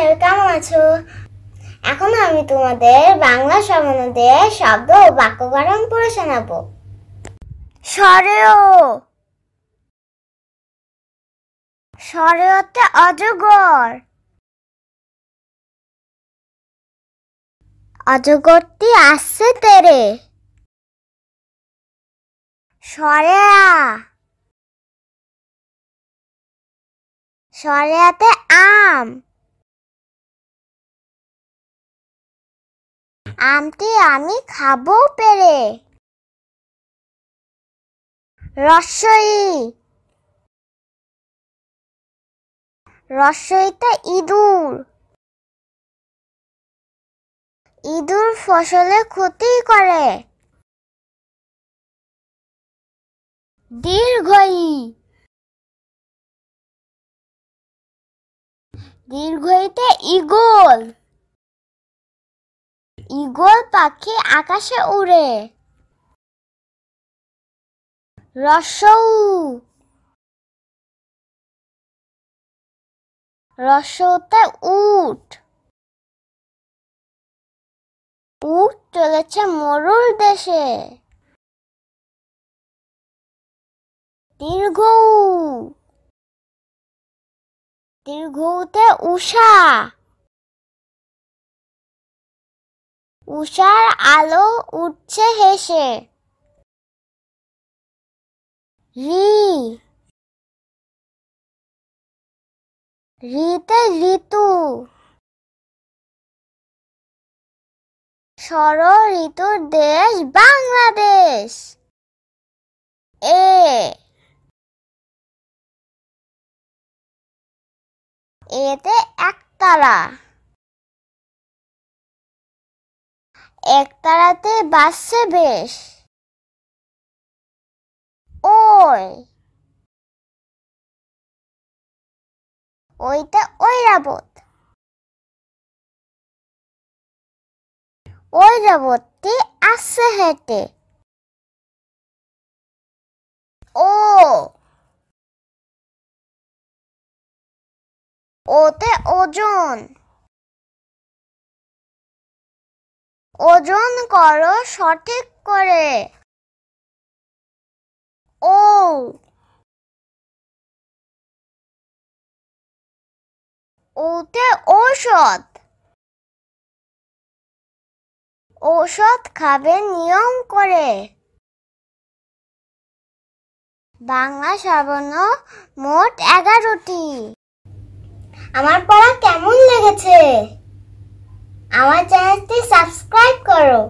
সবাই কেমন আছো? এখন আমি তোমাদের বাংলা শব্দে শব্দ ও বাক্য গঠন পড়ে শোনাবো। সরেও, সরেওতে অজগর। অজগরটি আসছে তেরে। সরেয়া, সরেয়াতে আম। আমটি আমি খাবো পেরে। রস্বই, রস্বইতে ইঁদুর। ইঁদুর ফসলে ক্ষতি করে। দীর্ঘই, দীর্ঘইতে ঈগল। ঈগল পাখি আকাশে উড়ে। রস্যৌ, রস্যৌতে উট। উট চলেছে মরুর দেশে। দীর্ঘৌ, দীর্ঘৌতে উষা। উষার আলো উঠছে হেসে। ঋ, ঋতে ঋতু। ষড় ঋতুর দেশ বাংলাদেশ। এ, এতে একতারা। একতারাতে বাজছে বেশ। ওই, ওইতে ঐরাবত। ঐরাবতী আসছে হেঁটে। ও, ওতে ওজন। ওজন করো সঠিক করে। ও, ওতে ঔষধ। ঔষধ খাবে নিয়ম করে। বাংলা শব্দ মোট 11টি। আমার পড়া কেমন লেগেছে? আমার চ্যানেলটি সাবস্ক্রাইব করো।